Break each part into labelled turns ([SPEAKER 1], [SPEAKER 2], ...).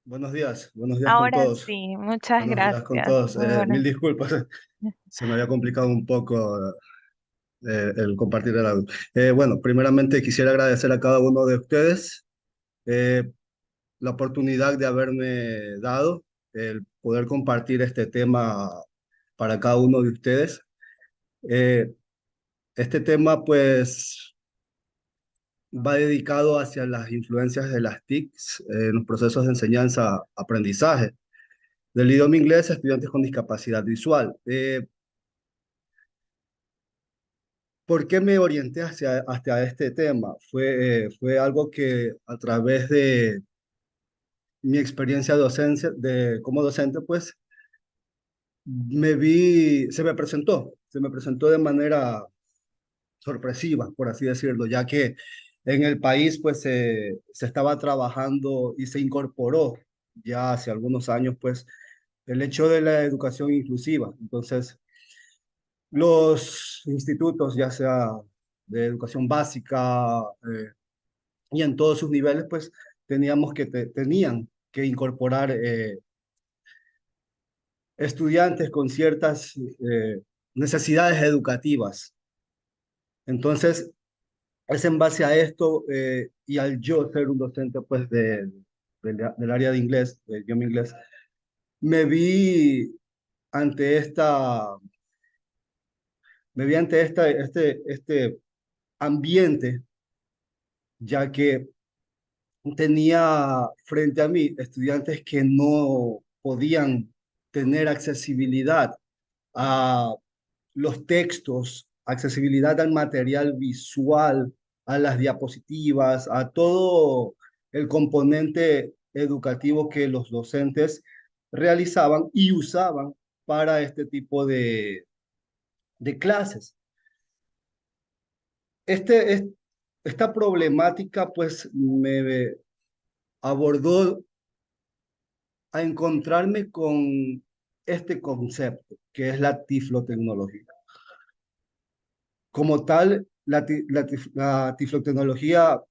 [SPEAKER 1] Buenos días con
[SPEAKER 2] Ahora
[SPEAKER 1] todos.
[SPEAKER 2] sí, muchas
[SPEAKER 1] Buenos días con
[SPEAKER 2] gracias.
[SPEAKER 1] todos.
[SPEAKER 2] Muy buenas.
[SPEAKER 1] Mil disculpas, se me había complicado un poco el compartir el audio. Bueno, primeramente quisiera agradecer a cada uno de ustedes eh, la oportunidad de haberme dado el poder compartir este tema para cada uno de ustedes. Eh, este tema pues va dedicado hacia las influencias de las TICs en los procesos de enseñanza-aprendizaje del idioma inglés a estudiantes con discapacidad visual. ¿Por qué me orienté hacia este tema? Fue algo que a través de mi experiencia como docente, pues se me presentó de manera sorpresiva, por así decirlo, ya que en el país pues se estaba trabajando y se incorporó ya hace algunos años pues el hecho de la educación inclusiva. Entonces, los institutos, ya sea de educación básica y en todos sus niveles, pues tenían que incorporar estudiantes con ciertas necesidades educativas. Entonces, es en base a esto y al yo ser un docente pues del área de inglés, del idioma inglés, me vi ante esta, este ambiente, ya que tenía frente a mí estudiantes que no podían tener accesibilidad a los textos, accesibilidad al material visual, a las diapositivas, a todo el componente educativo que los docentes realizaban y usaban para este tipo de clases. Este, es- Esta problemática pues me abordó a encontrarme con este concepto, que es la tiflotecnología. Como tal, la tiflotecnología,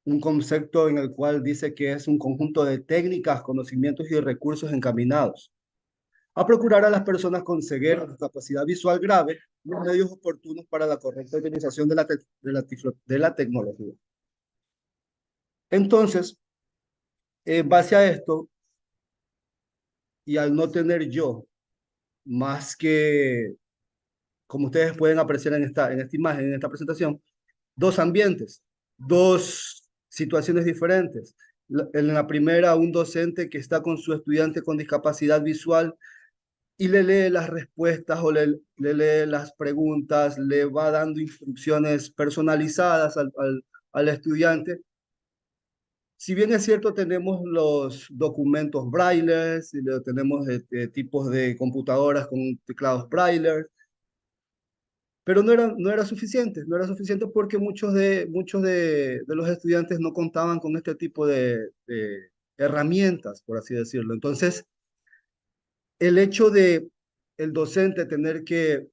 [SPEAKER 1] un concepto en el cual dice que es un conjunto de técnicas, conocimientos y recursos encaminados a procurar a las personas con ceguera o discapacidad visual grave los medios oportunos para la correcta utilización de la tecnología. Entonces, en base a esto, y al no tener yo más que como ustedes pueden apreciar en esta imagen, en esta presentación, dos ambientes, dos situaciones diferentes. En la primera, un docente que está con su estudiante con discapacidad visual y le lee las respuestas o le lee las preguntas, le va dando instrucciones personalizadas al estudiante. Si bien es cierto, tenemos los documentos braille, tenemos tipos de computadoras con teclados braille, pero no era suficiente, no era suficiente porque muchos de los estudiantes no contaban con este tipo de herramientas, por así decirlo. Entonces, el hecho de el docente tener que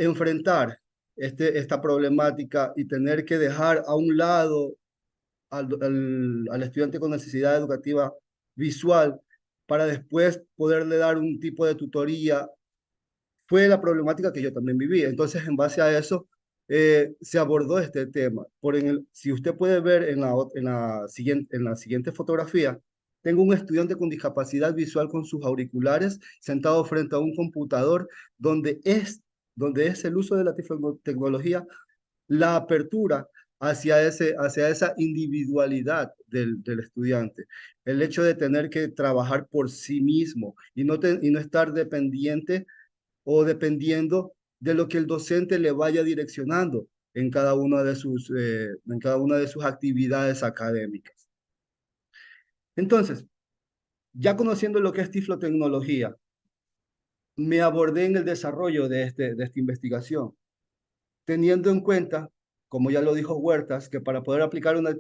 [SPEAKER 1] enfrentar esta problemática y tener que dejar a un lado al estudiante con necesidad educativa visual para después poderle dar un tipo de tutoría fue la problemática que yo también viví. Entonces, en base a eso, se abordó este tema. Si usted puede ver en la siguiente fotografía, tengo un estudiante con discapacidad visual con sus auriculares sentado frente a un computador donde donde es el uso de la tecnología, la apertura hacia esa individualidad del estudiante. El hecho de tener que trabajar por sí mismo y no estar dependiente o dependiendo de lo que el docente le vaya direccionando en cada una de sus actividades académicas. Entonces, ya conociendo lo que es tiflotecnología, me abordé en el desarrollo de esta investigación, teniendo en cuenta, como ya lo dijo Huertas, que para poder aplicar una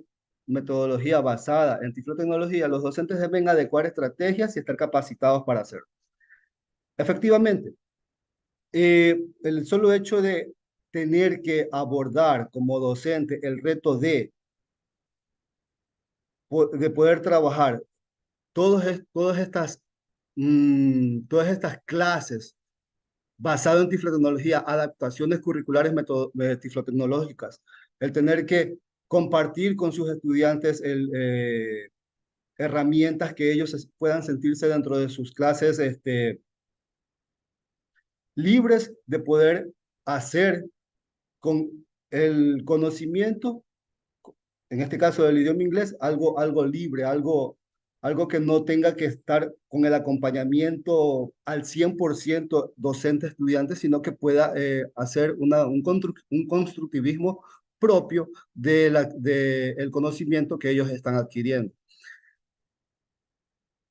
[SPEAKER 1] metodología basada en tiflotecnología, los docentes deben adecuar estrategias y estar capacitados para hacerlo. Efectivamente, el solo hecho de tener que abordar como docente el reto de de poder trabajar todas estas clases basado en tiflotecnología, adaptaciones curriculares tiflotecnológicas, el tener que compartir con sus estudiantes herramientas que ellos puedan sentirse dentro de sus clases libres de poder hacer con el conocimiento, en este caso del idioma inglés, algo libre, algo que no tenga que estar con el acompañamiento al 100% docente-estudiante, sino que pueda hacer un constructivismo propio de el conocimiento que ellos están adquiriendo.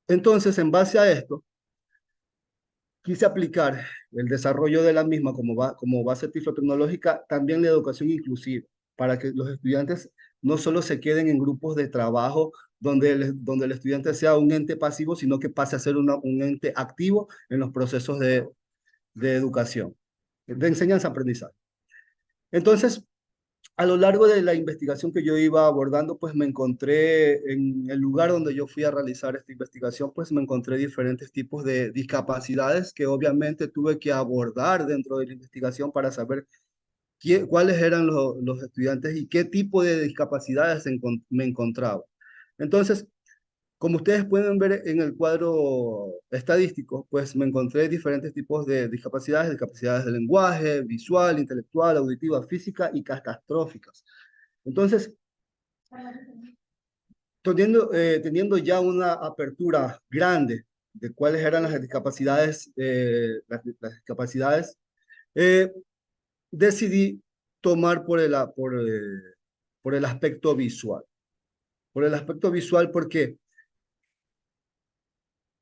[SPEAKER 1] Entonces, en base a esto, quise aplicar el desarrollo de la misma como base tiflotecnológica, también la educación inclusiva, para que los estudiantes no solo se queden en grupos de trabajo donde el estudiante sea un ente pasivo, sino que pase a ser un ente activo en los procesos de educación, de enseñanza-aprendizaje. Entonces, a lo largo de la investigación que yo iba abordando, pues me encontré en el lugar donde yo fui a realizar esta investigación, pues me encontré diferentes tipos de discapacidades que obviamente tuve que abordar dentro de la investigación para saber cuáles eran los estudiantes y qué tipo de discapacidades me encontraba. Entonces, como ustedes pueden ver en el cuadro estadístico, pues me encontré diferentes tipos de discapacidades de lenguaje, visual, intelectual, auditiva, física y catastróficas. Entonces, teniendo ya una apertura grande de cuáles eran las discapacidades, eh, decidí tomar por el aspecto visual. Por el aspecto visual porque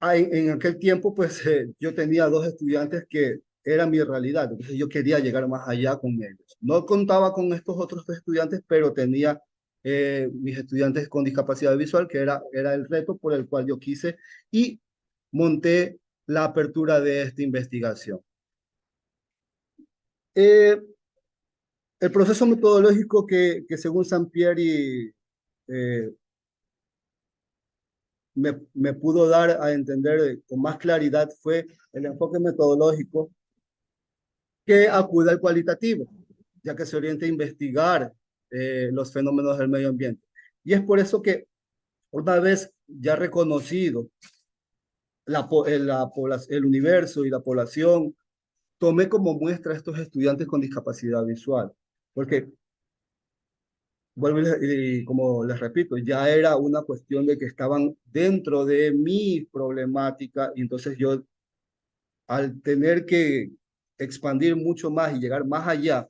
[SPEAKER 1] en aquel tiempo, pues yo tenía dos estudiantes que eran mi realidad, entonces yo quería llegar más allá con ellos. No contaba con estos otros dos estudiantes, pero tenía mis estudiantes con discapacidad visual, que era el reto por el cual yo quise y monté la apertura de esta investigación. Eh, el proceso metodológico que según Sampieri eh, me pudo dar a entender con más claridad fue el enfoque metodológico que acude al cualitativo, ya que se orienta a investigar los fenómenos del medio ambiente. Y es por eso que una vez ya reconocido el universo y la población, tomé como muestra a estos estudiantes con discapacidad visual, porque, vuelvo y como les repito, ya era una cuestión de que estaban dentro de mi problemática y entonces yo al tener que expandir mucho más y llegar más allá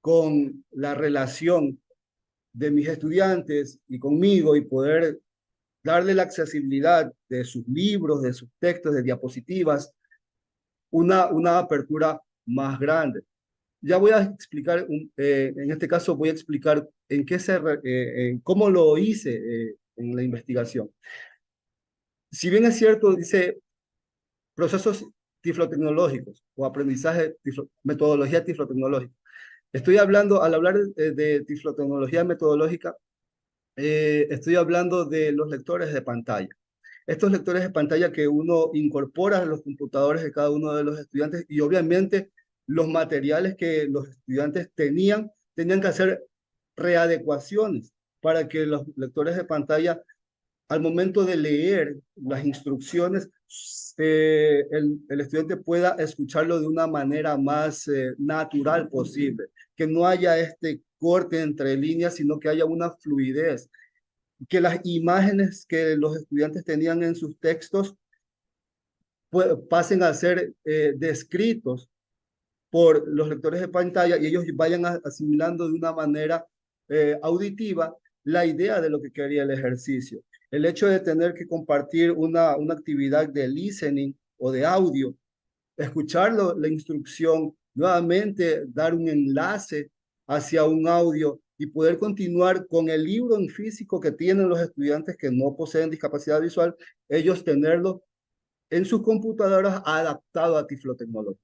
[SPEAKER 1] con la relación de mis estudiantes y conmigo y poder darle la accesibilidad de sus libros, de sus textos, de diapositivas, una apertura más grande. Ya voy a explicar, en este caso voy a explicar en cómo lo hice en la investigación. Si bien es cierto, dice procesos tiflotecnológicos o metodología tiflotecnológica. Estoy hablando, al hablar de tiflotecnología metodológica, estoy hablando de los lectores de pantalla. Estos lectores de pantalla que uno incorpora a los computadores de cada uno de los estudiantes y obviamente los materiales que los estudiantes tenían que hacer readecuaciones para que los lectores de pantalla al momento de leer las instrucciones, el estudiante pueda escucharlo de una manera más natural posible, que no haya este corte entre líneas, sino que haya una fluidez, que las imágenes que los estudiantes tenían en sus textos pasen a ser descritos por los lectores de pantalla y ellos vayan asimilando de una manera auditiva la idea de lo que quería el ejercicio. El hecho de tener que compartir una actividad de listening o de audio, escucharlo, la instrucción, nuevamente dar un enlace hacia un audio y poder continuar con el libro en físico que tienen los estudiantes que no poseen discapacidad visual, ellos tenerlo en sus computadoras adaptado a tiflotecnología.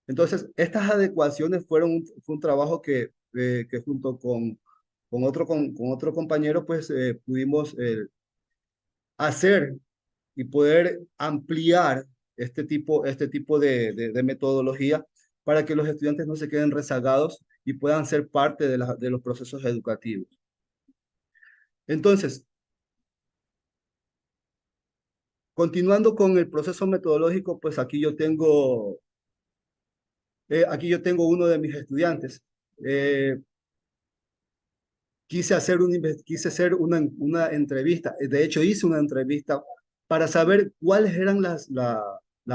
[SPEAKER 1] Entonces, estas adecuaciones fue un trabajo que junto con otro compañero, pues pudimos hacer y poder ampliar este tipo de metodología para que los estudiantes no se queden rezagados y puedan ser parte de los procesos educativos. Entonces, continuando con el proceso metodológico, pues aquí yo tengo uno de mis estudiantes. Eh, quise hacer una entrevista, de hecho hice una entrevista para saber cuáles eran las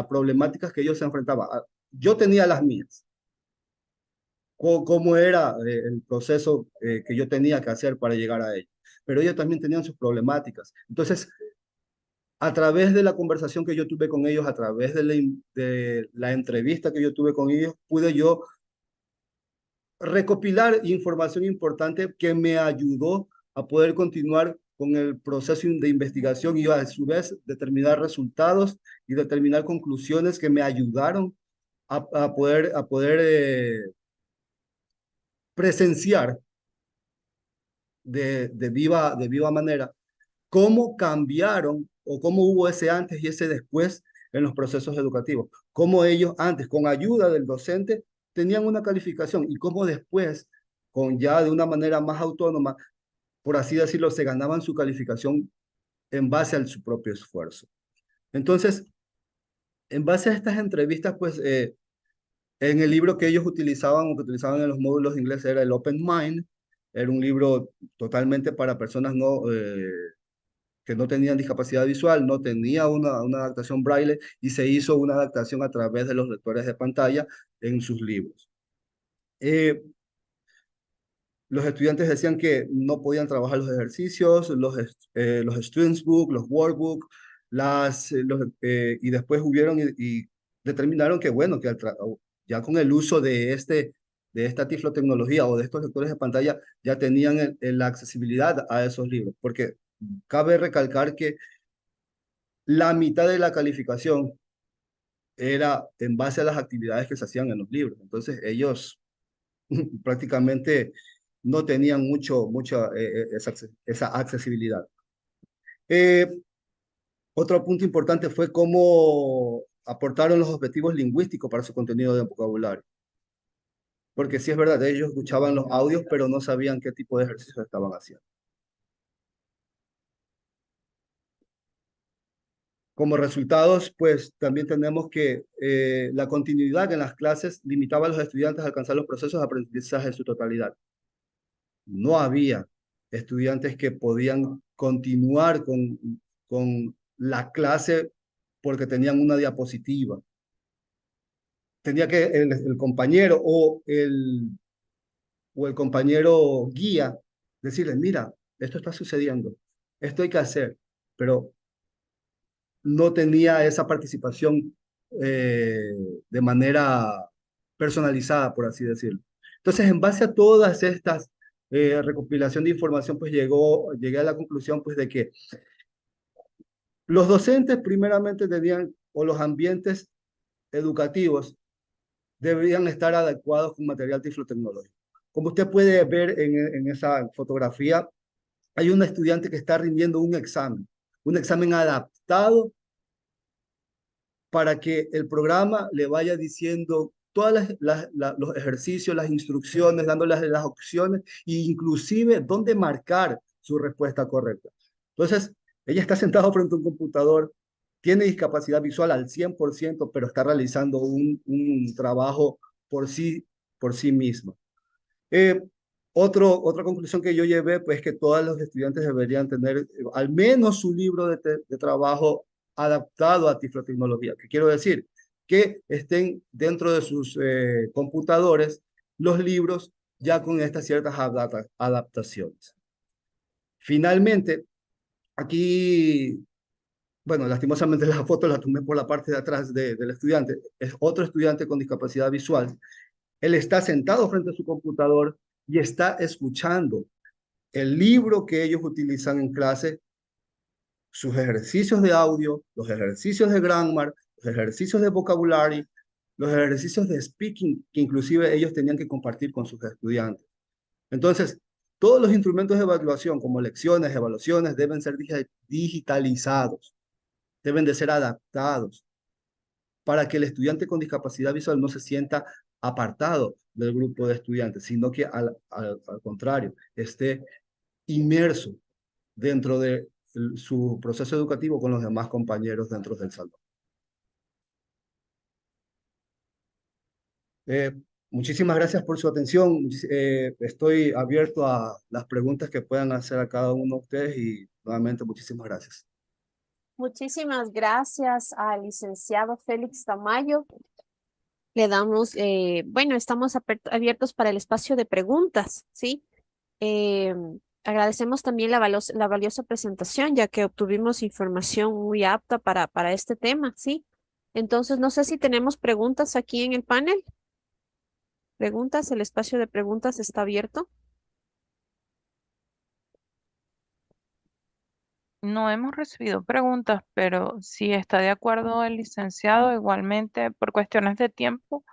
[SPEAKER 1] problemáticas que ellos se enfrentaban. Yo tenía las mías, cómo era el proceso que yo tenía que hacer para llegar a ello, pero ellos también tenían sus problemáticas. Entonces, a través de la conversación que yo tuve con ellos, a través de la entrevista que yo tuve con ellos, pude yo recopilar información importante que me ayudó a poder continuar con el proceso de investigación y a su vez determinar resultados y determinar conclusiones que me ayudaron a poder presenciar de viva manera cómo cambiaron o cómo hubo ese antes y ese después en los procesos educativos. Cómo ellos antes, con ayuda del docente, tenían una calificación y cómo después, con ya de una manera más autónoma, por así decirlo, se ganaban su calificación en base a su propio esfuerzo. Entonces, en base a estas entrevistas, pues en el libro que ellos utilizaban o que utilizaban en los módulos de inglés era el Open Mind, era un libro totalmente para personas que no tenían discapacidad visual, no tenía una adaptación braille y se hizo una adaptación a través de los lectores de pantalla en sus libros. Eh, los estudiantes decían que no podían trabajar los ejercicios, los Students Book, los Workbook, y después hubieron y determinaron que, bueno, que ya con el uso de esta tiflotecnología o de estos lectores de pantalla, ya tenían la accesibilidad a esos libros, porque cabe recalcar que la mitad de la calificación era en base a las actividades que se hacían en los libros. Entonces ellos prácticamente no tenían mucha esa accesibilidad. Eh, Otro punto importante fue cómo aportaron los objetivos lingüísticos para su contenido de vocabulario. Porque sí es verdad, ellos escuchaban los audios, pero no sabían qué tipo de ejercicios estaban haciendo. Como resultados, pues también tenemos que la continuidad en las clases limitaba a los estudiantes a alcanzar los procesos de aprendizaje en su totalidad. No había estudiantes que podían continuar con la clase porque tenían una diapositiva. Tenía que el compañero o el compañero guía decirle, mira, esto está sucediendo, esto hay que hacer, pero no tenía esa participación eh, de manera personalizada, por así decirlo. Entonces, en base a todas estas recopilación de información, pues llegué a la conclusión pues de que los docentes primeramente tenían, o los ambientes educativos deberían estar adecuados con material tiflotecnológico. Como usted puede ver en esa fotografía, hay un estudiante que está rindiendo un examen adaptado para que el programa le vaya diciendo todos los ejercicios, las instrucciones, dándoles las opciones e inclusive dónde marcar su respuesta correcta. Entonces, ella está sentada frente a un computador, tiene discapacidad visual al 100%, pero está realizando un trabajo por sí misma. Eh, Otra conclusión que yo llevé, pues que todos los estudiantes deberían tener al menos su libro de trabajo adaptado a tiflotecnología. ¿Qué quiero decir? Que estén dentro de sus computadores los libros ya con estas ciertas adaptaciones. Finalmente, aquí, bueno, lastimosamente la foto la tomé por la parte de atrás del estudiante. Es otro estudiante con discapacidad visual. Él está sentado frente a su computador y está escuchando el libro que ellos utilizan en clase, sus ejercicios de audio, los ejercicios de grammar, los ejercicios de vocabulary, los ejercicios de speaking que inclusive ellos tenían que compartir con sus estudiantes. Entonces, Todos los instrumentos de evaluación, como lecciones, evaluaciones, deben ser digitalizados, deben de ser adaptados para que el estudiante con discapacidad visual no se sienta apartado del grupo de estudiantes, sino que al contrario, esté inmerso dentro de su proceso educativo con los demás compañeros dentro del salón. Eh, Muchísimas gracias por su atención. Estoy abierto a las preguntas que puedan hacer a cada uno de ustedes y nuevamente muchísimas gracias.
[SPEAKER 2] Muchísimas gracias al licenciado Félix Tamayo. Le damos, bueno, estamos abiertos para el espacio de preguntas, ¿sí? Eh, Agradecemos también la valiosa presentación, ya que obtuvimos información muy apta para este tema, ¿sí? Entonces, no sé si tenemos preguntas aquí en el panel. Preguntas, el espacio de preguntas está abierto.
[SPEAKER 3] No hemos recibido preguntas, pero si está de acuerdo el licenciado, igualmente por cuestiones de tiempo,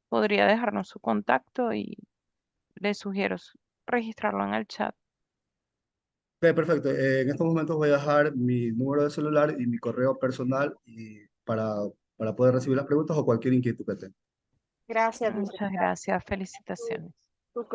[SPEAKER 3] podría dejarnos su contacto y le sugiero registrarlo en el chat.
[SPEAKER 1] Perfecto. En estos momentos voy a dejar mi número de celular y mi correo personal para poder recibir las preguntas o cualquier inquietud que tenga.
[SPEAKER 2] Gracias,
[SPEAKER 3] Muchas
[SPEAKER 2] licenciado.
[SPEAKER 3] gracias, felicitaciones.